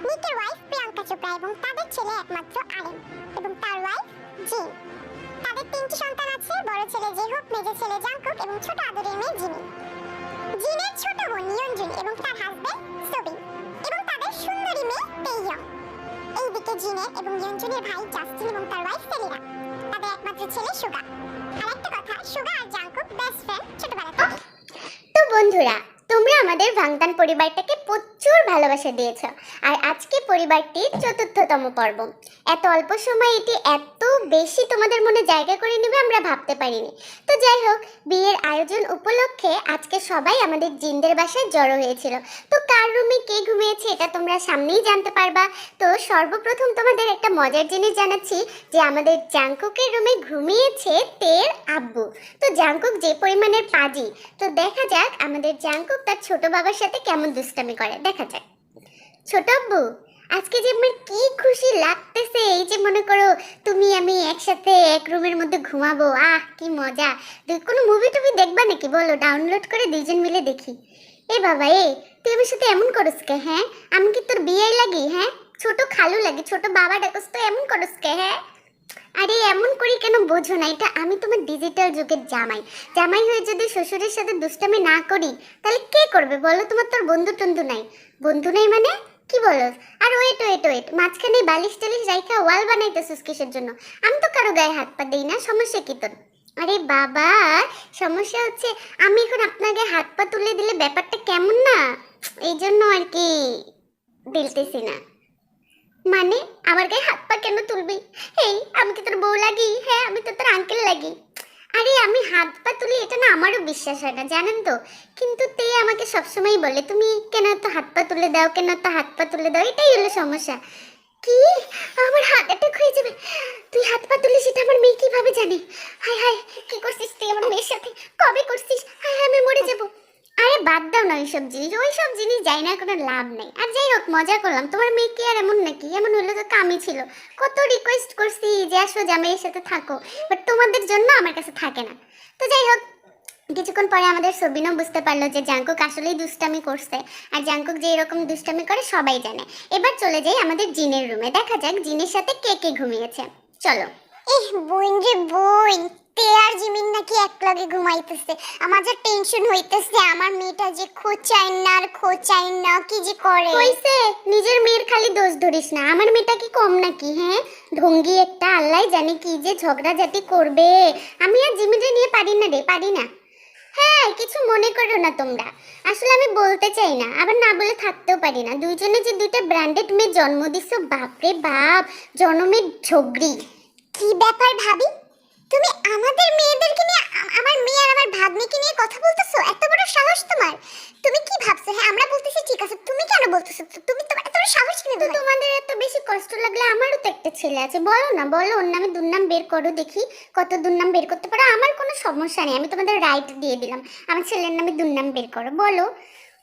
নিকের wife Priyanka Chopra এবং তাদের ছেলে একমাত্র আরেন এবং তার ওয়াইফ জিন। তাদের 3টি সন্তান আছে, বড় ছেলে জেহোপ, মেজো ছেলে জাংকুক এবং ছোট আদরের মেয়ে জিমি। জিনের ছোট বোন ইয়নজুন এবং তার হাজবেন্ড সোবিন এবং তাদের সুন্দরী মেয়ে তেইয়ং। এইদিকে জিনের এবং ইয়নজুনের ভাই জাস্টিন এবং তার ওয়াইফ সেলিনা, তাদের একমাত্র ছেলে সুগা। আর একটা কথা, সুগা আর জাংকুক বেস্ট ফ্রেন্ড ছোটবেলা থেকে। তো বন্ধুরা, তোমরা আমাদের ভাংতান পরিবারটাকে প্রচুর ভালোবাসা দিয়েছো, আর আজকে পরিবারটির ৪র্থতম পর্ব। এত অল্প সময়ে এটি এত বেশি তোমাদের মনে জায়গা করে নেবে আমরা ভাবতে পারিনি। তো যাই হোক, বিয়ের আয়োজন উপলক্ষে আজকে সবাই আমাদের জিনদের বাসায় জড়ো হয়েছিল। তো কার রুমে কে ঘুমিয়েছে এটা তোমরা সামনেই জানতে পারবা। তো সর্বপ্রথম তোমাদের একটা মজার জিনিস জানাচ্ছি যে আমাদের জাংকুকের রুমে ঘুমিয়েছে তের আব্বু। তো জাংকুক যে পরিমাণের পাজি, তো দেখা যাক আমাদের জাংকুক তার ছোট বাবার সাথে কেমন দুষ্টামি করে, দেখা যাক। ছোট আব্বু, আজকে যে আমার কি খুশি লাগতেছে, এই যে মনে করো তুমি আমি একসাথে এক রুমের মধ্যে ঘুমাবো, আহ কি মজা। কোনো মুভি টুভি দেখবা নাকি বলো, ডাউনলোড করে দুইজন মিলে দেখি। এ বাবা, তুই আমার সাথে এমন করস কে? হ্যাঁ, আমি কি তোর বিয়ে লাগি? হ্যাঁ, ছোট খালু লাগি, ছোট বাবা ডাকস তো এমন করস কে? হ্যাঁ, আরে এমন করি কেন বোঝো না? এটা আমি তোমার ডিজিটাল যুগের জামাই। জামাই হয়ে যদি শ্বশুরের সাথে দুষ্টামি না করি তাহলে কে করবে বলো? তোমার তোর বন্ধু টন্ধু নাই? বন্ধু নাই মানে কি বলো? আর ওয়েট ওয়েট ওয়েট, মাঝখানে বালিশ টালিশ রাইখা ওয়াল বানাইতেছিস কিসের জন্য? আমি তো কারো গায়ে হাত পা দেই না, সমস্যা কি তোর? আরে বাবা, সমস্যা হচ্ছে আমি এখন আপনার গায়ে হাত পা তুলে দিলে ব্যাপারটা কেমন না, এই জন্য আর কি দিলতেছি না। মানে আমার গায়ে হাত পা কেন তুলবি? এই আমি কি তোর বউ লাগি? হ্যাঁ, আমি তো তোর আঙ্কেল লাগি। আরে আমি হাত পা তুলি এটা না আমারও বিশ্বাস হয় না, জানেন তো। কিন্তু তে আমাকে সবসময় বলে তুমি কেন তো হাত পা তুলে দাও, কেন তো হাত পা তুলে দাও, এটাই হলো সমস্যা। কি, আমার হার্ট অ্যাটাক হয়ে যাবে। তুই হাত পা তুলিস এটা আমার মেয়ে কিভাবে জানে? হায় হায়, কি করছিস তুই আমার মেয়ের সাথে? কবে করছিস? হায় হায়, আমি মরে যাবো। আরে বাদ দাও না ওইসব জিনিস যাই না, কোনো লাভ নেই। আর যাই হোক, মজা করলাম। তোমার মেয়ে কি আর এমন নাকি? এমন হলো তো কামই ছিল। কত রিকোয়েস্ট করছি যে আসো জামাইয়ের সাথে থাকো, বাট তোমাদের জন্য আমার কাছে থাকে না। তো যাই হোক, কিছুক্ষণ পরে আমাদের সবিনও বুঝতে পারলো যে জাংকুক আসলেই দুষ্টামি করছে, আর জাংকুক যে এরকম দুষ্টামি করে সবাই জানে। এবার চলে যাই আমাদের জিনের রুমে, দেখা যাক জিনের সাথে কে কে ঘুমিয়েছে। চলো। বোন রে বোন, তে আর জিমিন নাকি একলগে ঘুমাইতেছে। আমার যে টেনশন হইতেছে, আমার মেয়েটা যে খোঁচাই না কি যে করে। কইছে নিজের মেয়ের খালি দোষ ধরিস না, আমার মেয়েটা কি কম নাকি? হ্যাঁ, ঢঙ্গি একটা, আল্লাহ জানে কি যে ঝগড়াঝাটি করবে। আমি আর জিমিরে নিয়ে পারি না রে, পারি না। হ্যাঁ, কিছু মনে করো না তোমরা, আসলে আমি বলতে চাই না, আবার না বলে থাকতেও পারি না। দুইজনে যে দুইটা ব্র্যান্ডেড মেয়ে জন্ম দিছো, বাপরে বাপ, জন্মের ঝগড়ি। কি ব্যাপার ভাবি, তুমি আমাদের মেয়েদেরকে নিয়ে, আমার মেয়ে আর আমার ভাগ্নিকে নিয়ে কথা বলতেছো? এত বড় সাহস তোমার? তুমি কি ভাবছো? হ্যাঁ, আমরা বলতেছি ঠিক আছে, তুমি কেন বলতেছো? তুমি তোমার এত বড় সাহস কেন? তো তোমাদের এত বেশি কষ্ট লাগলে আমারও তো একটা ছেলে আছে, বলো না, বলো, ওর নামে দুর্নাম বের করো দেখি, কত দুর্নাম বের করতে পারো। আমার কোনো সমস্যা নেই, আমি তোমাদের রাইট দিয়ে দিলাম, আমার ছেলের নামে দুর্নাম বের করো, বলো।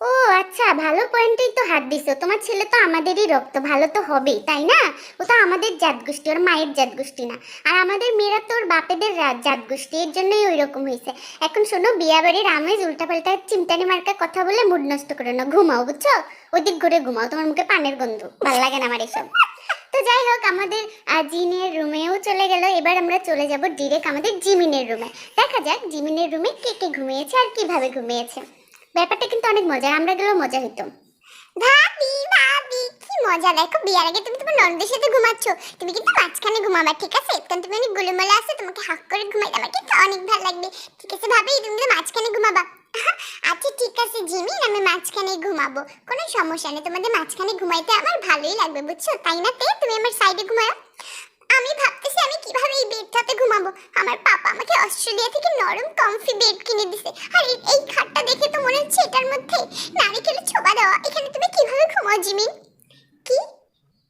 ও আচ্ছা, ভালো পয়েন্টেই তো হাত দিছো। তোমার ছেলে তো আমাদেরই রক্ত, ভালো তো হবেই, তাই না? ও তো আমাদের জাত গোষ্ঠী, ওর মায়ের জাত গোষ্ঠী না। আর আমাদের মেয়েরা তো ওর বাপেদের জাত গোষ্ঠী, এর জন্যই ওই রকম হয়েছে। এখন শোনো, বিয়া বাড়ির আমেজ উল্টাপাল্টা চিমটানি মার্কা কথা বলে মুড নষ্ট করো না, ঘুমাও বুঝছো? ওদিক ঘুরে ঘুমাও, তোমার মুখে পানের গন্ধ, ভালো লাগে না আমার এসব। তো যাই হোক, আমাদের জিনের রুমেও চলে গেল। এবার আমরা চলে যাব ডিরেক্ট আমাদের জিমিনের রুমে, দেখা যাক জিমিনের রুমে কে কে ঘুমিয়েছে আর কিভাবে ঘুমিয়েছে। ব্যাপারটা কিন্তু অনেক মজা, আমরা গেলেও মজা হইতো। ভাবি ভাবি, কি মজা! দেখো, বিয়ার আগে তুমি তোমার ননদের সাথে ঘুমাচ্ছ, তুমি কিন্তু মাঝখানে ঘুমাবা, ঠিক আছে? কারণ তুমি অনেক গোলমালে আছে, তোমাকে হাক করে ঘুমাই আমার কিন্তু অনেক ভালো লাগবে, ঠিক আছে ভাবি? তুমি কিন্তু মাঝখানে ঘুমাবা। আচ্ছা ঠিক আছে জিমিন, আমি মাঝখানে ঘুমাবো, কোনো সমস্যা নেই। তোমাদের মাঝখানে ঘুমাইতে আমার ভালোই লাগবে, বুঝছো? তাই না তে? তুমি আমার সাইডে ঘুমাও। আমি ভাবতেছি আমি কিভাবে এই বেডটাতে ঘুমাবো। আমার পাপা আমাকে অস্ট্রেলিয়া থেকে নরম কমফি বেড কিনে দিছে, আর এই খাটটা দেখে তো মনে হচ্ছে এটার মধ্যে নারকেলের ছোবা দেওয়া। এখানে তুমি কিভাবে ঘুমাও জিমিন? কি,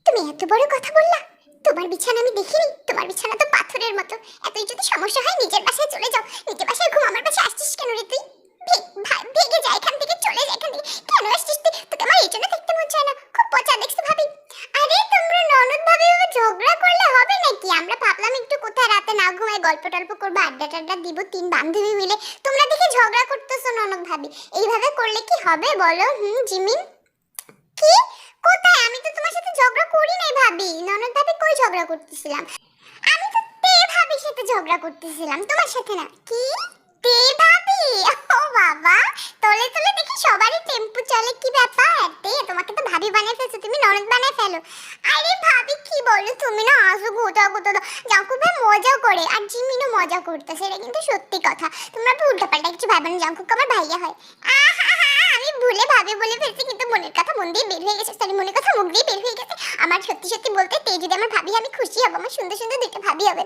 তুমি এত বড় কথা বললা? তোমার বিছানা আমি দেখিনি, তোমার বিছানা তো পাথরের মতো। এতই যদি সমস্যা হয় নিজের বাসায় চলে যাও, নিজের বাসায় ঘুম, আমার বাসায় আসছিস কেন রে তুই? ভেগে যা এখান থেকে, চলে যা এখান থেকে। কেন আসছিস তুই? তোকে আমার এই জন্য দেখতে মন চায় না, খুব পচা দেখছো ভাবি। আরে তোমরা ননদ ভাবি ঝগড়া করলে হবে নাকি? আমরা ভাবলাম একটু কোথায় রাতে না ঘুমায় গল্প টল্প করবো, আড্ডা টাড্ডা দিব 3 বান্ধবী মিলে। তোমরা দেখে ঝগড়া করতেছো ননদ ভাবি, এইভাবে করলে কি হবে বলো? জিমিন, কি কোথায়? আমি তো তোমার সাথে ঝগড়া করি নাই ভাবি। ননদ ভাবি কই ঝগড়া করতেছিলাম? আমি তো তে ভাবির সাথে ঝগড়া করতেছিলাম, তোমার সাথে না। কি? তে ভাবি? ও বাবা, তলে তলে দেখি সবারই টেম্পু চলে, কি ব্যাপার? তে তোমাকে তো ভাবি বানিয়ে ফেলছো, তুমি ননদ বানিয়ে ফেলো। আরে ভাবি কি বলো তুমি না, আসো গোটা গোটা জাঙ্কুক ভাই মজা করে আর জিমিনও মজা করতেছে, এটা কিন্তু সত্যি কথা। তোমরা তো উল্টাপাল্টা কিছু ভাবে না, জাঙ্কুক আমার ভাইয়া হয়। আমি ভুলে ভাবি বলে ফেলছি, কিন্তু মনের কথা মন দিয়ে বের হয়ে গেছে, সরি মনের কথা মুখ দিয়ে বের হয়ে গেছে। আমার সত্যি সত্যি বলতে তে যদি আমার ভাবি হয়, আমি খুশি হব, আমার সুন্দর সুন্দর দুটো ভাবি হবে।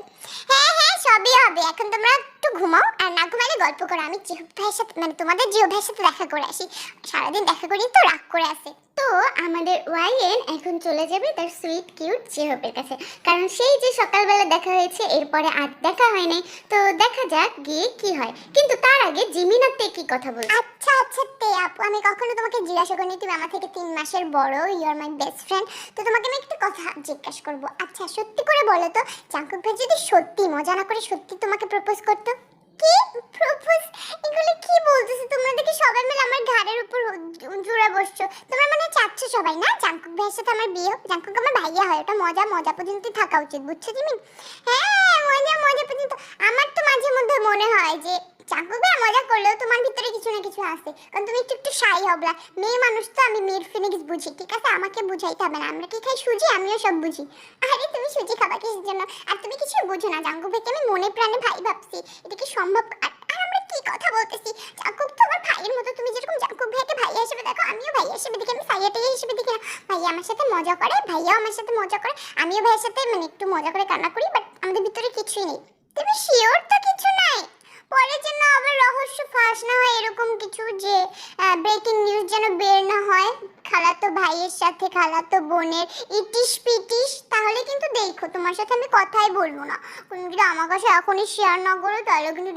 হ্যাঁ হ্যাঁ, সবই হবে। এখন তোমরা একটু ঘুমাও, আর না ঘুমালে গল্প করো। আমি জিহু ভাইয়ের সাথে, মানে তোমাদের জিহু ভাইয়ের সাথে দেখা করে আসি। সারাদিন দেখা করি তো রাগ করে আসে। তো আমাদের ওয়াইএন এখন চলে যাবে তার সুইট কিউট জেহপের কাছে, কারণ সেই যে সকালবেলা দেখা হয়েছে এরপরে আর দেখা হয় নাই। তো দেখা যাক গিয়ে কি হয়, কিন্তু তার আগে জিমিন আর তে কি কথা বলছে। আচ্ছা আচ্ছা তে আপু, আমি কখনো তোমাকে জিজ্ঞাসা করিনি, তুমি আমার থেকে 3 মাসের বড়, you are my best friend. তো তোমাকে আমি একটা কথা জিজ্ঞাসা করবো। আচ্ছা সত্যি করে বলো তো, জাঙ্কুক ভাই যদি সত্যি মজা না করে সত্যি তোমাকে প্রপোজ করতো? কি প্রপোজ? এগুলো কি বলতেছো তোমরা? দেখি সবাই মিলে আমার ঘাড়ের উপর জুড়ে বসছো। তোমরা মানে চাচ্ছ সবাই না জাঙ্কুক ভাইয়ের সাথে আমার বিয়ে হোক? জাঙ্কুক আমার ভাইয়া হয়, ওটা মজা মজা পর্যন্ত থাকা উচিত, বুঝছো তুমি? হ্যাঁ মজা মজা পর্যন্ত। আমার তো মাঝে মধ্যে মনে হয় যে জাঙ্কুক ভাই মজা করলেও তোমার ভিতরে কিছু না কিছু আছে, কারণ তুমি একটু একটু শাই হবলা। মেয়ে মানুষ তো, আমি মেয়ের ফিলিংস বুঝি, ঠিক আছে? আমাকে বুঝাইতে হবে না। আমরা কি খাই? সুজি, আমিও সব বুঝি। আরে তুমি সুজি খাবা কিসের জন্য? আর তুমি কিছু বুঝো না, জাঙ্কুক ভাইকে আমি মনে প্রাণে ভাই ভাবছি। এটা কি সম্ভব? আর আমরা কি কথা বলতেছি? জাঙ্কুক তো আমার ভাইয়ের মতো। তুমি যেরকম জাঙ্কুক ভাইকে ভাইয়া হিসেবে দেখো, আমিও ভাইয়া হিসেবে দেখি। আমি সাইয়াটাই হিসেবে দেখি না। ভাইয়া আমার সাথে মজা করে, ভাইয়াও আমার সাথে মজা করে, আমিও ভাইয়ের সাথে মানে একটু মজা করে কান্না করি, বাট আমাদের ভিতরে কিছুই নেই। তুমি শিওর তো কিছু নাই? পরে যেন আবার রহস্য ফাঁস না হয়, এরকম কিছু যে ব্রেকিং নিউজ যেন বের না হয় খালাতো ভাইয়ের সাথে খালাতো বোনের ইটিশ পিটিশ, তাহলে কিন্তু দেখো তোমার সাথে আমি কথাই বলবো না। তুমি যদি আমার কাছে এখনই শেয়ার না করো তাহলে কিন্তু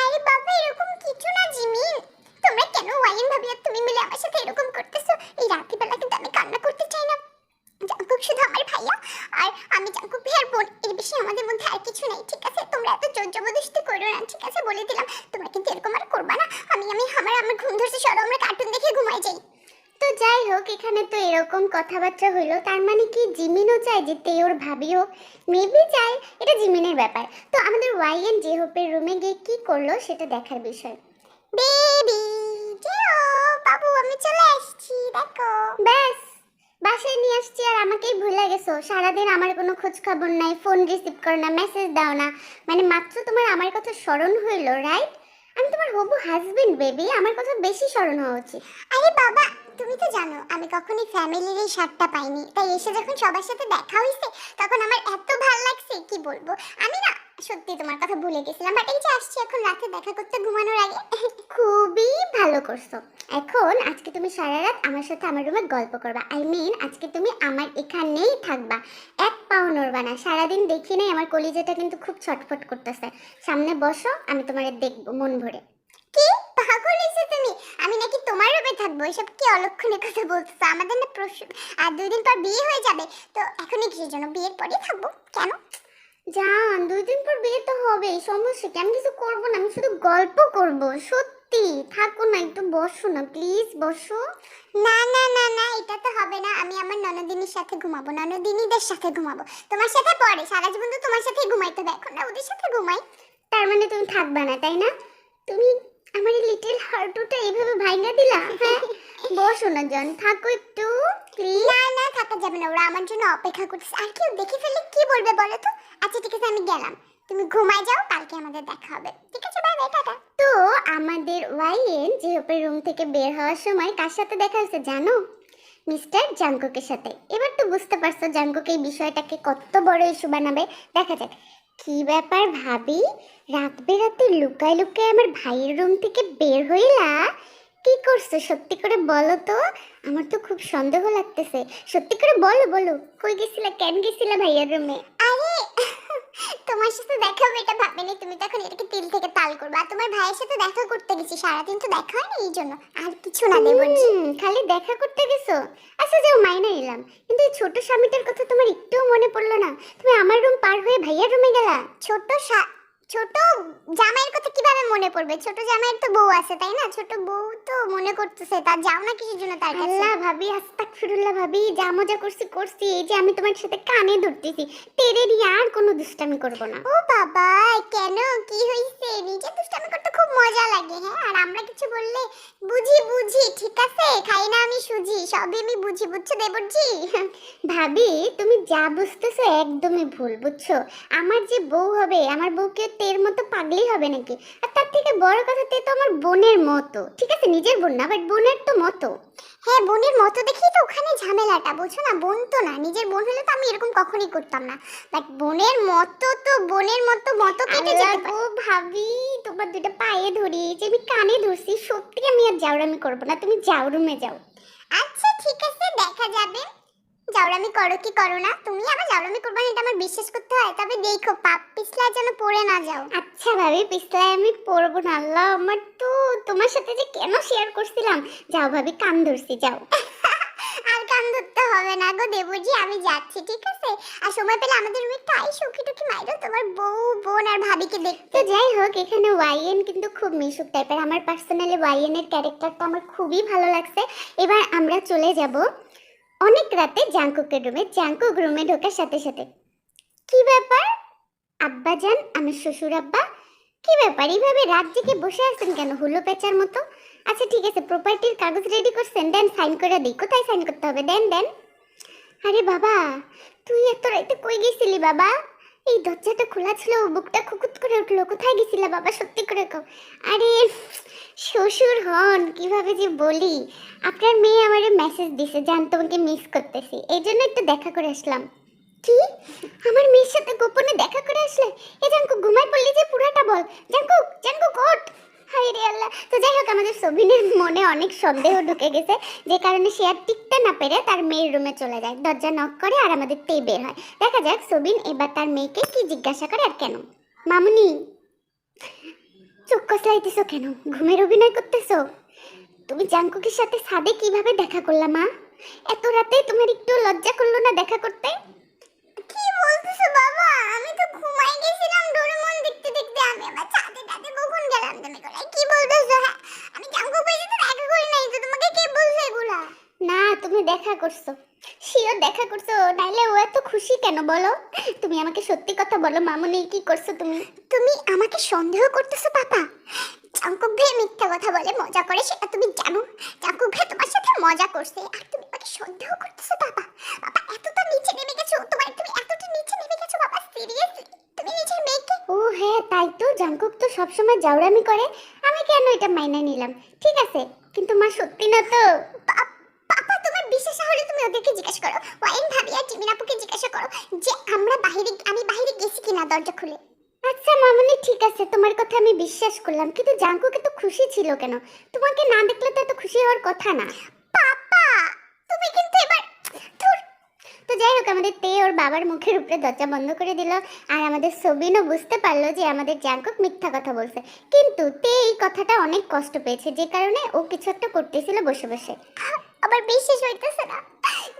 আরে বাবা এরকম কিছু না জিমিন। তোমরা কেন ওয়াইন ভাবি আর তুমি মিলে আমার সাথে এরকম করতেছো? এই রাত্রিবেলা কিন্তু আমি কান্না করতে চাই না। জাঙ্কুক শুধু আমার ভাইয়া, আর আমি জাঙ্কুক ভাইয়ার বোন, এর বেশি আমাদের মধ্যে আর কিছু নেই, ঠিক আছে? তোমরা এত জোর জবরদস্তি করো না, ঠিক আছে? বলে দিলাম, তোমরা কিন্তু এরকম আর করবা না। আমার ঘুম ধরছে, সরো আমরা কার্টুন দেখে ঘুমাই যাই। তো যাই হোক, এখানে তো এরকম কথাবার্তা হইলো, তার মানে কি জিমিনও চায় যে তে ওর ভাবি হোক? মেবি চায়, এটা জিমিনের ব্যাপার। তো আমাদের ওয়াইএন জেহপের রুমে গিয়ে কি করলো সেটা দেখার বিষয়। বেবি জিও বাবু, আমি চলে আসছি, দেখো। ব্যাস, বাসায় নিয়ে আসছি আর আমাকেই ভুলে গেছো। সারাদিন আমার কোনো খোঁজ খবর নাই, ফোন রিসিভ করো না, মেসেজ দাও না। মানে মাত্র তোমার আমার কথা স্মরণ হইলো, রাইট? আমি তোমার হবু হাজবেন্ড বেবি, আমার কথা বেশি স্মরণ হওয়া উচিত। আরে বাবা, তুমি তো জানো আমি কখনোই ফ্যামিলির এই স্বাদটা পাইনি, তাই এসে যখন সবার সাথে দেখা হইছে তখন আমার এত ভালো লাগছে কি বলবো। আমি না সত্যি তোমার কথা ভুলে গেছিলাম, বাট এই যে আসছি এখন রাতে দেখা করতে ঘুমানোর আগে। খুবই ভালো করছো। এখন আজকে তুমি সারা রাত আমার সাথে আমার রুমে গল্প করবা, আই মিন আজকে তুমি আমার এখানেই থাকবা, এক পাও নড়বা না। সারাদিন দেখি নাই, আমার কলিজাটা কিন্তু খুব ছটফট করতেছে। সামনে বসো, আমি তোমার দেখবো মন ভরে। কি পাগল হয়েছে তুমি? আমি নাকি তোমার রূপে থাকবো? এসব কি অলক্ষণের কথা বলতেছো? আমাদের না আর 2 দিন পর বিয়ে হয়ে যাবে, তো এখনই কিসের জন্য? বিয়ের পরেই থাকবো কেন? জান, 2 দিন পর বিয়ে তো হবে, সমস্যা কি? আমি কিছু করবো না, আমি শুধু গল্প করব। সত্যি থাকো না, একটু বসো না প্লিজ, বসো। না না না না, এটা তো হবে না। আমি আমার ননদিনীর সাথে ঘুমাবো, ননদিনীদের সাথে ঘুমাবো। তোমার সাথে পরে, সারা জীবন তো তোমার সাথেই ঘুমাইতে হবে, এখন না ওদের সাথে ঘুমাই। তার মানে তুমি থাকবা না, তাই না? তুমি আমার লিটল হার্টটা এইভাবে ভাঙা দিলা? হ্যাঁ, বসো না জান, থাকো একটু প্লিজ। না না, থাকা যাবে না, ওরা আমার জন্য অপেক্ষা করতেছে। আর কেউ দেখে ফেললে কি বলবে বলো তো? আচ্ছা ঠিক আছে, আমি গেলাম, তুমি ঘুমাই যাও, কালকে আমাদের দেখা হবে, ঠিক আছে? Bye bye, tata. তো আমাদের ওয়াইএন জেহপের রুম থেকে বের হওয়ার সময় কার সাথে দেখা হয়েছে জানো? মিস্টার জাঙ্কুকের সাথে। এবার তো বুঝতে পারছো জাঙ্কুক এই বিষয়টাকে কত বড় ইস্যু বানাবে। দেখা যাক কি ব্যাপার। ভাবি, রাত বেরাতে লুকায় লুকায় আমার ভাইয়ের রুম থেকে বের হইলা? কি করছো সত্যি করে বলো তো, আমার তো খুব সন্দেহ লাগতেছে। সত্যি করে বলো বলো, কই গেছিলা, কেন গেছিলা ভাইয়ের রুমে? আরে তোমার সাথে দেখা হবে এটা ভাবিনি, তুমি তখন এটাকে তিল থেকে তাল করবে। আর তোমার ভাইয়ের সাথে দেখা করতে গেছি, সারাদিন তো দেখা হয়নি, এই জন্য। আর কিছু না দেবো। খালি দেখা করতে গেছো? আচ্ছা যাও, মাইনা নিলাম, কিন্তু এই ছোট স্বামীটার কথা তোমার একটুও মনে পড়লো না? তুমি আমার রুম পার হয়ে ভাইয়ার রুমে গেলা। ছোট জামাইয়ের কথা কিভাবে মনে পড়বে? ছোট জামাইয়ের তো বউ আছে তাই না? ছোট বউ তো মনে করতেছে, তা যাও না কিসের জন্য তার কাছে? আল্লাহ ভাবি, আস্তাগফিরুল্লাহ ভাবি, যা মজা করছি এই যে আমি তোমার সাথে কানে ধরতেছি, তেরে নিয়ে আর কোনো দুষ্টামি করব না। ও বাবা, কেন, কি হইছে? নিজে দুষ্টামি করতে খুব মজা লাগে। হ্যাঁ, আর আমরা কিছু বললে বুঝি ঠিক আছে, খাই না আমি সুজি, সবই আমি বুঝি, বুঝছো দেবরজি? ভাবি তুমি যা বুঝতেছো একদমই ভুল, বুঝছো? আমার যে বউ হবে, আমার বউকে তের মতো পাগলি হবে নাকি? আর তার থেকে বড় কথা, তে তো আমার বোনের মতো, ঠিক আছে নিজের বোন না বাট বোনের তো মতো। হ্যাঁ, বোনের মতো দেখেই তো ওখানে ঝামেলাটা, বুঝছো না? বোন তো না, নিজের বোন হলে তো আমি এরকম কখনোই করতাম না, বাট বোনের মতো তো বোনের মতো কেটে যেতে পারে। ও ভাবি, তোমার দুটো পায়ে ধরি, যে আমি কানে ধরছি, সত্যি আমি আর জাউরামি করবো না, তুমি যাও রুমে যাও। আচ্ছা ঠিক আছে, দেখা যাবে জাউরামি করো কি করো না। তুমি আমার জাউরামি করবে না এটা আমার বিশ্বাস করতে হয়, তবে দেখো পাপ পিছলা যেন পড়ে না যাও। আচ্ছা ভাবি, পিছলায় আমি পড়বো না, আল্লাহ আমার তো তোমার সাথে যে কেন শেয়ার করছিলাম। যাও ভাবি, কান ধরছি, যাও। আর কান ধরতে হবে না গো দেবজি, আমি যাচ্ছি ঠিক আছে। আর সময় পেলে আমাদের রুমে একটু আই, সখী টুকি মাইরো তোমার বউ বোন আর ভাবিকে দেখতে। তো যাই হোক, এখানে ওয়াইএন কিন্তু খুব মিশুক টাইপের, আমার পার্সোনালি ওয়াইএন এর ক্যারেক্টারটা আমার খুবই ভালো লাগছে। এবার আমরা চলে যাব অনেক রাতে জাঙ্কুকের রুমে। জাঙ্কুক রুমে ঢোকার সাথে সাথে, কি ব্যাপার আব্বাজান, আমার শ্বশুর আব্বা, কি ব্যাপার এইভাবে রাত জেগে বসে আছেন কেন হুলো পেঁচার মতো? আচ্ছা ঠিক আছে, প্রপার্টির কাগজ রেডি করছেন, দেন সাইন করে দিই। কোথায় সাইন করতে হবে? দেন দেন। আরে বাবা, তুই এত রাতে কই গেছিলি বাবা? এই দরজাটা খোলা ছিল, বুকটা খুকুত করে উঠলো, কোথায় গেছিলা বাবা, সত্যি করে কও। আরে শ্বশুর হন, কিভাবে যে বলি, আপনার মেয়ে আমারে মেসেজ দিছে, জান তোমাকে মিস করতেছি, এই জন্য একটু দেখা করে আসলাম। কি, আমার মেয়ের সাথে গোপনে দেখা করে আসলে? এ জাঙ্কু, ঘুমাই পড়লি যে পুরাটা বল। জাঙ্কু, জাঙ্কু ওঠ। হায় রে আল্লাহ। তো যাই হোক, আমাদের সবিনের মনে অনেক সন্দেহ ঢুকে গেছে, যে কারণে সে আর টিকতে না পেরে তার মেয়ের রুমে চলে যায়, দরজা নক করে আর আমাদের তেই বের হয়। দেখা যাক সবিন এবার তার মেয়েকে কি জিজ্ঞাসা করে আর কেন। মামুনি, চোখ কসলাইতেছো কেন? ঘুমের অভিনয় করতেছো? তুমি জাঙ্কুকের সাথে ছাদে কিভাবে দেখা করলা মা? এত রাতে তোমার একটু লজ্জা করলো না দেখা করতে? কি বলতেছো বাবা? আমি তো ঘুমাই গেছিলাম ডোরেমন দেখতে দেখতে, আমি আবার ছাদে টাদে কখন গেলাম? তুমি কোলাই কি বলতেছো? হ্যাঁ, আমি জাঙ্কু পেয়েছি তো দেখা করি নাই তো, তোমাকে কে বলছে এগুলা? না, তুমি দেখা করছো, শিওর দেখা করছো, নাইলে ও এত খুশি কেন বলো? তুমি আমাকে সত্যি কথা বলো মামুনি, কি করছো তুমি? তুমি আমাকে সন্দেহ করতেছো পাপা? জাঙ্কুক ভাই মিথ্যা কথা বলে মজা করে, সেটা তুমি জানো। জাঙ্কুক ভাই তোমার সাথে মজা করছে, আর তুমি আমাকে সন্দেহ করতেছো পাপা? পাপা এতটা নিচে নেমে গেছো তুমি, এতটা নিচে নেমে গেছো বাবা, সিরিয়াসলি? তুমি নিজের মেয়েকে? ও হ্যাঁ, তাই তো, জাঙ্কুক তো সবসময় জাউরামি করে, আমি কেন এটা মাইনা নিলাম। ঠিক আছে, কিন্তু মা সত্যি না তো? পাপা তোমার বিশ্বাস না হলে তুমি ওদেরকে জিজ্ঞাসা করো, ওয়াইন ভাবি আর জিমিন আপুকে জিজ্ঞাসা করো যে আমি বাইরে গেছি কিনা দরজা খুলে। আচ্ছা মামুনি, ঠিক আছে, তোমার কথা আমি বিশ্বাস করলাম, কিন্তু জাঙ্কুক এত খুশি ছিল কেন? তোমাকে না দেখলে তো এত খুশি হওয়ার কথা না। পাপা তুমি কিন্তু এবার ধুর। তো যাই হোক, আমাদের তে ওর বাবার মুখের উপরে দরজা বন্ধ করে দিল, আর আমাদের সবিনও বুঝতে পারলো যে আমাদের জাঙ্কুক মিথ্যা কথা বলছে, কিন্তু তে এই কথাটা অনেক কষ্ট পেয়েছে, যে কারণে ও কিছু একটা করতেছিল বসে বসে। আবার বিশ্বাস হইতেছে না,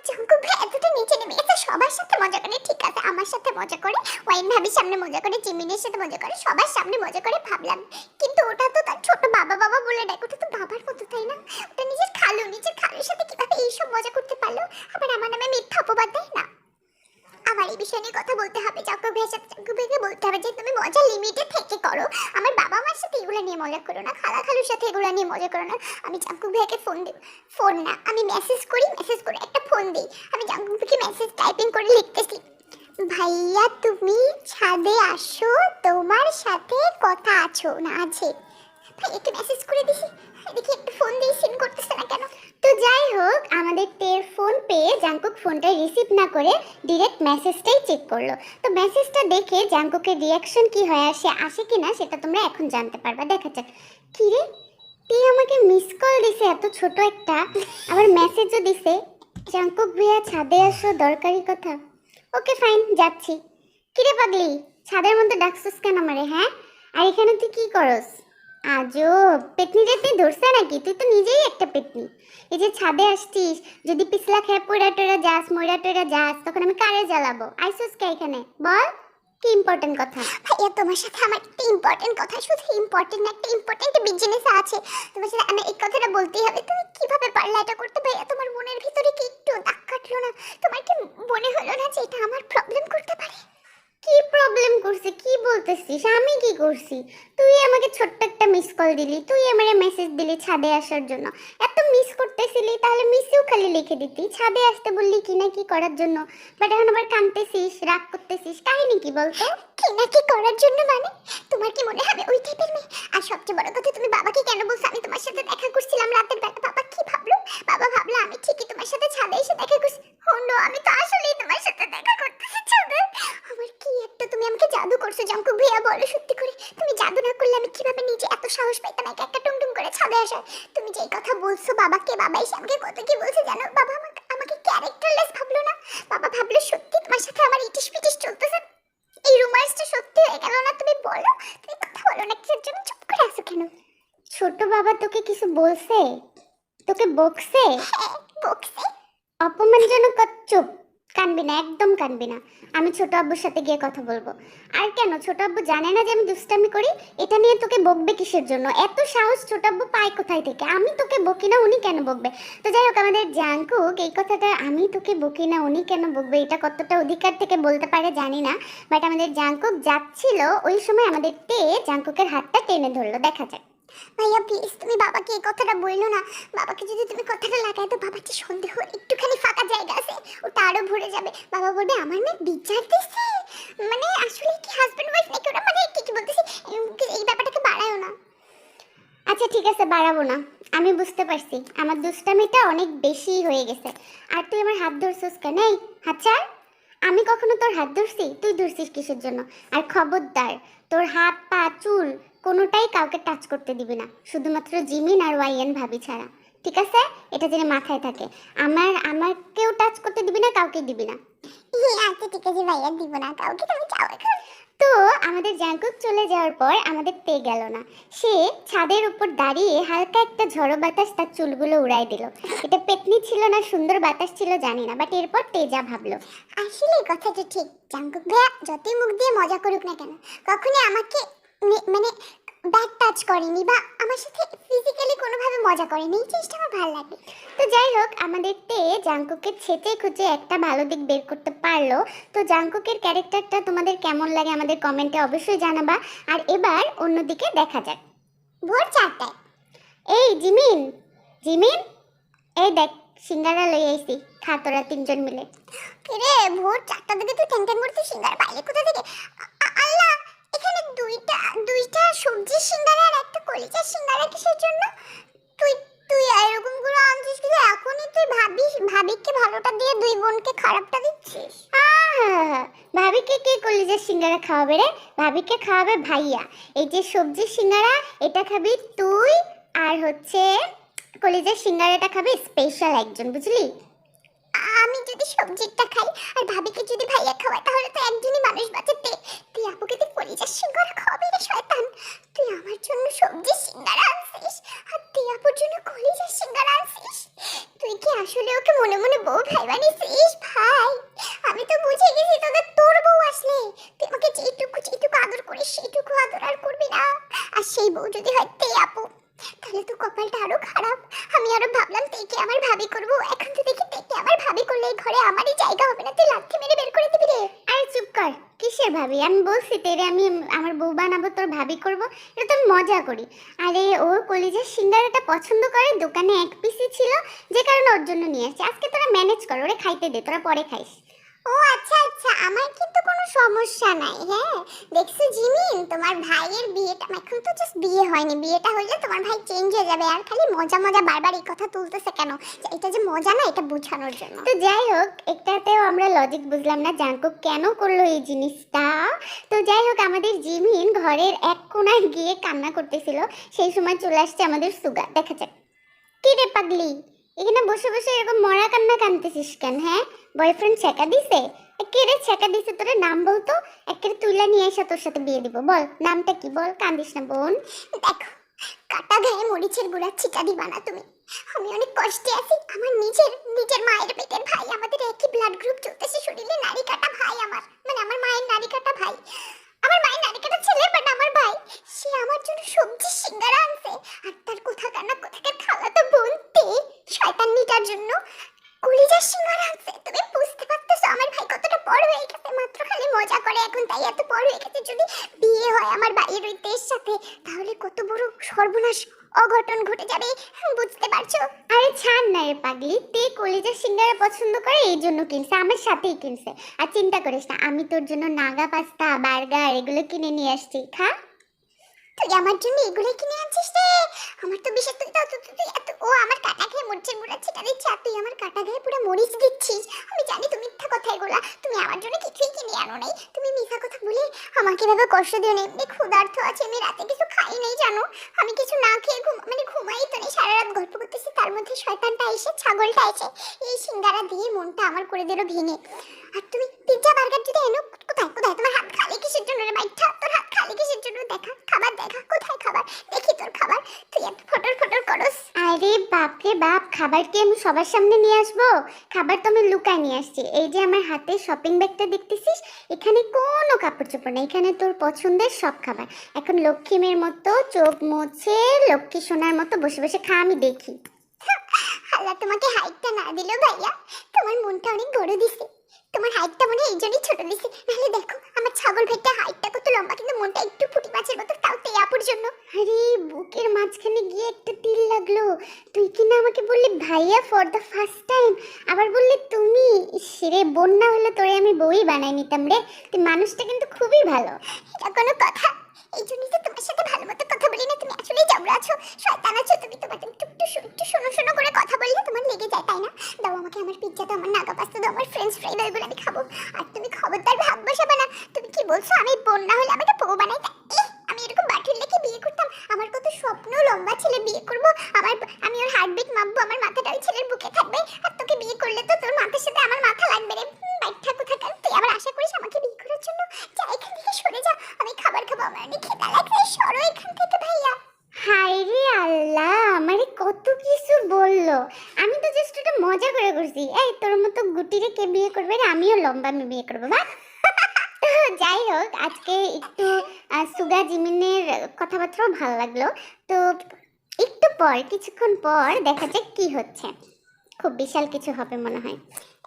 জাঙ্কুক ভাই এতটা নিচে নেমে গেছে। সবার সাথে মজা করে ঠিক আছে, আমার সাথে মজা করে, ওয়াইন ভাবির সামনে মজা করে, জিমিনের সাথে মজা করে, সবার সামনে মজা করে ভাবলাম, কিন্তু ওটা তো তার ছোট বাবা বাবা বলে ডাকে, ওটা তো বাবার মতো তাই না? ওটা নিজের খালুর সাথে কিভাবে এইসব মজা করতে পারলো? আবার আমার নামে মিথ্যা অপবাদ দেয় না? আমার এই বিষয় নিয়ে কথা বলতে হবে জাঙ্কুক ভাইয়ের সাথে। জাঙ্কুক ভাইকে বলতে হবে যে তুমি মজা লিমিটে থেকে করো, আমার বাবা মার সাথে এগুলো নিয়ে মজা করো না, খালা খালুর সাথে এগুলো নিয়ে মজা করো না। আমি জাঙ্কুক ভাইকে ফোন দিই, ফোন না আমি মেসেজ করি, মেসেজ করে একটা ফোন দিই। আমি জাঙ্কুক ভাইকে মেসেজ টাইপিং করে লিখতেছি, ভাইয়া তুমি ছাদে আসো, তোমার সাথে কথা আছো না আছে। ভাই একটু মেসেজ করে দিছি, দেখি একটু ফোন দিয়ে সিন করতেছে না কেন। তো যাই হোক, আমাদের তের ফোন পেয়ে জাঙ্কুক ফোনটা রিসিভ না করে ডিরেক্ট মেসেজটাই চেক করলো। তো মেসেজটা দেখে জাঙ্কুকের রিয়াকশন কি হয় আর সে আসে কিনা সেটা তোমরা এখন জানতে পারবা। দেখা যাক। কি রে, তে আমাকে মিস কল দিছে এত ছোট একটা, আবার মেসেজও দিছে, জাঙ্কুক ভাইয়া ছাদে আসো, দরকারি কথা। ওকে ফাইন, যাচ্ছি। কিরে পাগলি, ছাদের মধ্যে ডাকছিস কেন আমারে? হ্যাঁ, আর এখানে তুই কি করস? আজব, পেতনি টেতনি ধরছে নাকি? তুই তো নিজেই একটা পেতনি। এই যে ছাদে আসছিস, যদি পিছলা খেয়ে পড়া টোরা যাস, ময়রা টোরা যাস, তখন আমি কারে জ্বালাবো? আইসোস কে এখানে বল? কি ইম্পর্টেন্ট কথা? ভাইয়া তোমার সাথে আমার একটা ইম্পর্টেন্ট কথা, শুধু ইম্পর্টেন্ট না, একটা ইম্পর্টেন্ট বিজনেস আছে তোমার সাথে। আমি এই কথাটা বলতেই হবে। তুমি কিভাবে পারলে এটা করতে ভাইয়া? তোমার মনের ভিতরে কি একটু দাগ কাটলো না? তোমার কি মনে হলো না যে এটা আমার প্রবলেম করতে পারে? কি প্রবলেম করছে? কি বলতেছিস? আমি কি করছি? তুই আমাকে ছোট্ট একটা মিস কল দিলি, তুই আমারে মেসেজ দিলি ছাদে আসার জন্য। এত মিস করতেছিলি তাহলে মিসেও খালি লিখে দিতি, ছাদে আসতে বললি কি না কি করার জন্য। বাট এখন আবার কাঁদতেছিস, রাগ করতেছিস, কাহিনী কি বলতো? কি না কি করার জন্য মানে? তোমার কি মনে হবে ওই টাইপের মেয়ে? আর সবচেয়ে বড় কথা, তুমি বাবাকে কেন বলছো আমি তোমার সাথে দেখা করছিলাম রাতের বেলা? বাবা কি ভাবলো? বাবা ভাবলো আমি ঠিকই তোমার সাথে ছাদে এসে দেখা করছি। ও নো, আমি তো আসলেই তোমার সাথে দেখা করতেছি ছাদে। আমার কি একটা, তুমি আমাকে জাদু করছো জাঙ্কুক ভাইয়া, বলো সত্যি করে। তুমি জাদু না করলে আমি কিভাবে নিজে এত সাহস পাইতাম একা একা টুংটুং করে ছাদে আসার? তুমি যেই কথা বলছো বাবাকে, বাবা এসে আমাকে কত কি বলছে জানো? বাবা আমাকে আমাকে ক্যারেক্টারলেস ভাবলো না? বাবা ভাবলো সত্যি তোমার সাথে আমার ইটিস পিটিস চলতেছে। এই রুমার্সটা সত্যি হয়ে গেল না? তুমি বলো, তুমি কথা বলো না, কিসের জন্য চুপ করে আছো কেন? ছোট বাবা তোকে কিছু বলছে? তোকে বকছে? হ্যাঁ, বকছে। অপমানজনক চুপ, কানবি না, একদম কানবি না। আমি ছোট আব্বুর সাথে গিয়ে কথা বলবো। আর কেন, ছোট আব্বু জানে না যে আমি দুষ্টামি করি? এটা নিয়ে তোকে বকবে কিসের জন্য? এত সাহস ছোট আব্বু পায় কোথায় থেকে? আমি তোকে বকি না, উনি কেন বকবে? তো যাই হোক, আমাদের জাঙ্কুক এই কথাটা, আমি তোকে বকি না উনি কেন বকবে, এটা কতটা অধিকার থেকে বলতে পারে জানি না। বাট আমাদের জাঙ্কুক যাচ্ছিল, ওই সময় আমাদের জাঙ্কুকের হাতটা টেনে ধরলো। দেখা যায়। ভাইয়া প্লিজ তুমি বাবাকে এই কথাটা বললো না। বাবাকে যদি তুমি কথাটা লাগাই তো বাবার যে সন্দেহ, একটুখানি ফাঁকা জায়গা আছে ওটা আরো ভরে যাবে। বাবা বলবে আমার মেয়ে বিচার দিচ্ছে, মানে আসলে কি হাজবেন্ড ওয়াইফ নাকি ওরা, মানে কি কি বলতেছি, এই ব্যাপারটাকে বাড়ায়ও না। আচ্ছা ঠিক আছে, বাড়াবো না। আমি বুঝতে পারছি আমার দুষ্টামিটা অনেক বেশি হয়ে গেছে। আর তুই আমার হাত ধরছিস কেন? এই হাত ছাড়। আমি কখনো তোর হাত ধরছি? তুই ধরছিস কিসের জন্য? আর খবরদার, তোর হাত পা চুল কোনোটাই কাউকে টাচ করতে দিবি না, শুধুমাত্র জিমিন আর ওয়াইএন ভাবি ছাড়া। ঠিক আছে? এটা যেন মাথায় থাকে। আমাকেও টাচ করতে দিবি না, কাউকে দিবি না। আচ্ছা ঠিক আছে ভাইয়া, দিব না কাউকে, তুমি যাও এখন। তো আমাদের জাঙ্কুক চলে যাওয়ার পর আমাদের গেল না। সে ছাদের উপর দাঁড়িয়ে হালকা একটা ঝড়ো বাতাস তার চুলগুলো উড়াই দিল। এটা পেতনি ছিল না সুন্দর বাতাস ছিল জানি না, বাট এরপর যা ভাবলো। আসলে কথাটা ঠিক, জাঙ্কুক ভাইয়া যতই মুখ দিয়ে মজা করুক না কেন, কখনোই আমাকে মানে ব্যাড টাচ করেনি বা আমার সাথে ফিজিক্যালি কোনোভাবে মজা করেনি। এই জিনিসটা আমার ভালো লাগে। তো যাই হোক, আমাদের জাঙ্কুকের ছেঁচে খুঁজে একটা ভালো দিক বের করতে পারলো। তো জাঙ্কুকের ক্যারেক্টারটা তোমাদের কেমন লাগে আমাদের কমেন্টে অবশ্যই জানাবা। আর এবার অন্যদিকে দেখা যাক। ভোর 4টায়। এই জিমিন, জিমিন, এই দেখ সিঙ্গারা লই আইছি, খা তোরা তিনজন মিলে। রে ভোর 4টার দিকে তুই ট্যাং ট্যাং করতে সিঙ্গারা পাইলে কোথা থেকে? আল্লাহ, এখানে দুইটা দুইটা সবজির সিঙ্গারা আর একটা কলিজার সিঙ্গারা কিসের জন্য? তুই তুই এরকম করে আনছিস কিন্তু এখনই তুই ভাবিকে ভালোটা দিয়ে দুই বোনকে খারাপটা দিচ্ছিস। ভাবিকে কে কলিজার সিঙ্গারা খাওয়াবে রে? ভাবিকে খাওয়াবে ভাইয়া। এই যে সবজির সিঙ্গারা এটা খাবি তুই, আর হচ্ছে কলিজার সিঙ্গারাটা খাবে স্পেশাল একজন, বুঝলি? আমি যদি সবজিটা খাই আর ভাবিকে যদি ভাইয়া খাওয়াই তাহলে তো একজনই মানুষ বাঁচাতে। তুই আপুকে তুই কলিজার সিঙ্গারা খাওয়াবি রে শয়তান? তুই আমার জন্য সবজির সিঙ্গারা আনছিস আর তুই আপুর জন্য কলিজার সিঙ্গারা আনছিস? তুই কি আসলে ওকে মনে মনে বউ ভাই বানিয়েছিস? ভাই আমি তো বুঝে গেছি তোর বউ আসলে তুই আমাকে যেটুকু আদর করিস সেইটুকু আদর আর করবি না। আর সেই বউ যদি হয় তে আপু, তাহলে তো কপালটা আরো খারাপ। আমি আরো ভাবলাম তেকে আমার ভাবি করবো, এখন তো দেখি তেকে আমার ভাবি করলে এই ঘরে আমারই জায়গা হবে না, তুই লাথি মেরে বের করে দিবি রে। আরে চুপ কর, কিসের ভাবি? আমি বলছি তেরে আমি আমার বউ বানাবো, তোর ভাবি করব, এটা তো আমি মজা করি। আরে ওর কলিজার সিঙ্গারাটা পছন্দ করে, দোকানে এক পিসই ছিল যে কারণে ওর জন্য নিয়ে আসছে। আজকে তোরা ম্যানেজ কর, ওরে খাইতে দে, তোরা পরে খাইস। ও আচ্ছা আচ্ছা, আমার কিন্তু কোনো সমস্যা নাই। হ্যাঁ দেখছো জিমিন, তোমার ভাইয়ের বিয়েটা এখন তো জাস্ট বিয়ে হয়নি, বিয়েটা হইলে তোমার ভাই চেঞ্জ হয়ে যাবে। আর খালি মজা মজা বারবার এই কথা তুলতেছে কেন? যে এটা যে মজা না, এটা বোঝানোর জন্য। তো যাই হোক, একটাতেও আমরা লজিক বুঝলাম না জাঙ্কুক কেন করলো এই জিনিসটা। তো যাই হোক, আমাদের জিমিন ঘরের এক কোণায় গিয়ে কান্না করতেছিল, সেই সময় চলে আসছে আমাদের সুগা। দেখা যাক। কি রে পাগলি, এখানে বসে বসে এরকম মরা কান্না কানতেছিস কেন? হ্যাঁ, বয়ফ্রেন্ড ছেঁকা দিছে? কে রে ছেঁকা দিছে? তোর নাম বলতো, একেবারে তুইলা নিয়ে এসে তোর সাথে বিয়ে দিব। বল নামটা কি, বল, কান্দিস না বোন। দেখো, কাটা গায়ে মরিচের গুঁড়া ছিটা দিবা না তুমি। আমি অনেক কষ্টে আছি। আমার নিজের মায়ের পেটের ভাই, আমাদের একই ব্লাড গ্রুপ চলতেছে শরীরে, নারী কাটা ভাই আমার, মানে আমার মায়ের নারী কাটা ভাই। আমার জন্য কলিজার সিঙ্গারা আনছে। তুমি বুঝতে পারতেছো আমার ভাই কতটা বড় হয়ে গেছে, মাত্র খালি মজা করে এখন, তাই এত বড় হয়ে গেছে। যদি বিয়ে হয় আমার ভাইয়ের ওই দেশ সাথে, তাহলে কত বড় সর্বনাশ অঘটন ঘটে যাবে, বুঝতে পারছো? আরে ছাড় না রে পাগলি, তে কলিজার সিঙ্গারা পছন্দ করে এই জন্য কিনছে, আমার সাথেই কিনছে। আর চিন্তা করিস না, আমি তোর জন্য নাগা পাস্তা বার্গার এগুলো কিনে নিয়ে আসছি, খা। তুই আমার জন্য এগুলো কিনে আনছিস রে? আমার তো বিশেষ তুই তো তুই এত ও আমার কাটা খেয়ে মরিচের গুঁড়া ছিটা দিচ্ছে, আর তুই আমার কাটা গায়ে পুরো মরিচ দিচ্ছিস। আমি জানি তুমি মিথ্যা কথা এগুলা, তুমি আমার জন্য কিছুই কিনে আনো নাই। তুমি মিথ্যা কথা বলে আমাকে এভাবে কষ্ট দিও না। এমনি ক্ষুধার্ত আছে, আমি রাতে কিছু খাই নাই জানো। আমি কিছু না খেয়ে ঘুমাই তো নেই, সারা রাত গল্প করতেছি, তার মধ্যে শয়তানটা এসে, ছাগলটা এসে এই সিঙ্গারা দিয়ে মনটা আমার করে দিল ভেঙে। আর তুমি পিজ্জা বার্গার যদি এনো, কোথায় কোথায় তোমার হাত খালি কিসের জন্য রে বাইঠা? তোর হাত খালি কিসের জন্য? দেখা খাবার দেখা, কোথায় খাবার? দেখি তোর খাবার, তুই এত ফটর ফটর করস। আরে বাপ রে বাপ, খাবার কি আমি সবার সামনে নিয়ে আসবো? খাবার তো আমি লুকায় নিয়ে আসছি। এই যে আমার হাতে শপিং ব্যাগটা দেখতেছিস, এখানে কোনো কাপড় চোপড় নেই, এখানে তোর পছন্দের সব খাবার। এখন লক্ষ্মী মেয়ের মতো চোখ মুছে লক্ষ্মী সোনার মতো বসে বসে খা, আমি দেখি। আল্লাহ তোমাকে হাইটটা না দিল ভাইয়া, তোমার মনটা অনেক বড় দিছে। তোমার হাইটটা মনে হয় এই জন্যই ছোট দিছে, নাহলে দেখো আমার ছাগল ভেটটা হাইটটা কত লম্বা, কিন্তু মনটা একটু ফুটি মাছের মতো, তাও তো আপুর জন্য। আরে বুকের মাঝখানে গিয়ে একটা তিল লাগলো। তুই কি না আমাকে বললি ভাইয়া ফর দ্য ফার্স্ট টাইম, আবার বললি তুমি। সেরে বোন না হলে তোরে আমি বউই বানাই নিতাম রে। তুই মানুষটা কিন্তু খুবই ভালো। এটা কোনো কথা? এই জন্যই তো তোমার সাথে ভালো মতো কথা বলি না। তুমি আসলেই জবরা আছো, শয়তান আছো তুমি। তোমার একটু শোনো শোনো করে কথা বললে তোমার লেগে যায়, তাই না? দাও আমাকে আমার পিজ্জা দাও, আমার নাগা পাস্তা দাও, আমার ফ্রেঞ্চ ফ্রাই দাও, এগুলো আমি খাবো। আর তুমি খবরদার ভাগ বসাবে না। তুমি কি বলছো আমি বোন না হলে আমাকে বউ বানাই? আমি এরকম বাটুল লেখে বিয়ে করতাম? আমার কত স্বপ্ন, লম্বা ছেলে বিয়ে করব, আমি ওর হার্টবিট মাপবো, আমার মাথাটা ওই ছেলের বুকে থাকবে। আর তোকে বিয়ে করলে তো তোর মাথার সাথে আমার মাথা লাগবে রে। বাইঠা কোথাকার, তুই আবার আশা করিস আমাকে বিয়ে করার জন্য? যা এখান থেকে সরে যা, আমি খাবার খাবো, আমার অনেক খিদা লাগছে। সরো এখান থেকে ভাইয়া। হায় রে আল্লাহ, আমারে কত কিছু বললো। আমি তো জাস্ট এটা মজা করে করছি। এই তোর মতো গুটিরে কে বিয়ে করবে রে? আমিও লম্বা আমি বিয়ে করবো বা। যাই হোক, আজকে একটু সুগা জিমিনের কথাবার্তাও ভালো লাগলো। তো একটু পর, কিছুক্ষণ পর দেখা যাক কি হচ্ছে। খুব বিশাল কিছু হবে মনে হয়।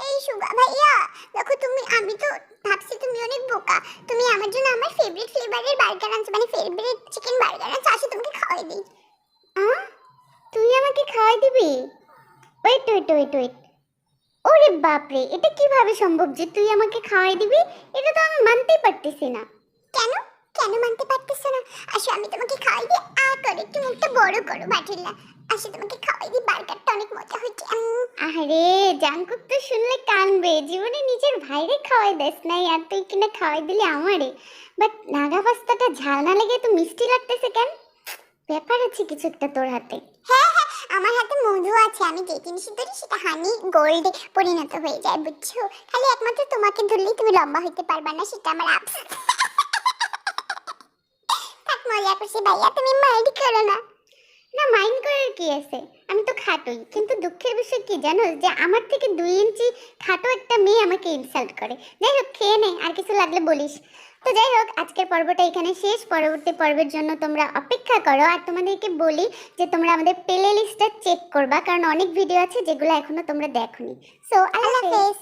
এই সুগা ভাইয়া, দেখো তুমি, আমি তো ভাবছি তুমি অনেক বোকা। তুমি আমার জন্য আমার ফেভারিট ফ্লেভারের বার্গার আনছো, মানে ফেভারিট চিকেন বার্গার আনছো, আসো তোমাকে খাওয়াই দিই। তুই আমাকে খাওয়াই দিবি? ওয়েট ওয়েট ওয়েট ওয়েট, ওরে বাপরে, এটা কিভাবে সম্ভব যে তুই আমাকে খাওয়াই দিবি? এটা তো আমি মানতেই পারতেছি না। কেন কেন মানতে পারতেছো না? আসো আমি তোমাকে খাওয়াই দিই। করে একটু মুখটা বড় করো বাটিলা। আসো তোমাকে খাওয়াই দিই, বার্গারটা অনেক মজা হচ্ছে। আরে জাঙ্কুক তো শুনলে কানবে, জীবনে নিজের ভাইরে খাওয়াই দেস নাই, আর তুই কিনা খাওয়াই দিলি আমারে। বাট নাগা পাস্তাটা ঝাল না লেগে তো মিষ্টি লাগতেছে কেন? ব্যাপার আছে কিছু একটা তোর হাতে। হ্যাঁ হ্যাঁ, আমার হাতে মধু আছে, আমি যে জিনিস ধরি সেটা হানি গোল্ডে পরিণত হয়ে যায়, বুঝছো? খালি একমাত্র তোমাকে ধরলেই তুমি লম্বা হইতে পারবা না, সেটা আমার আফসোস। থাক, মজা করছি ভাইয়া, তুমি মাইন্ড করো না। না, মাইন্ড করার কি আছে, আমি তো খাটোই। কিন্তু দুঃখের বিষয় কি জানো, যে আমার থেকে 2 ইঞ্চি খাটো একটা মেয়ে আমাকে ইনসাল্ট করে। যাই হোক, খেয়ে নে, আর কিছু লাগলে বলিস। তো যাই হোক, আজকের পর্বটা এখানে শেষ। পরবর্তী পর্বের জন্য তোমরা অপেক্ষা করো। আর তোমাদেরকে বলি যে তোমরা আমাদের প্লে লিস্টটা চেক করবা, কারণ অনেক ভিডিও আছে যেগুলো এখনো তোমরা দেখোনি। সো আল্লাহ হাফেজ।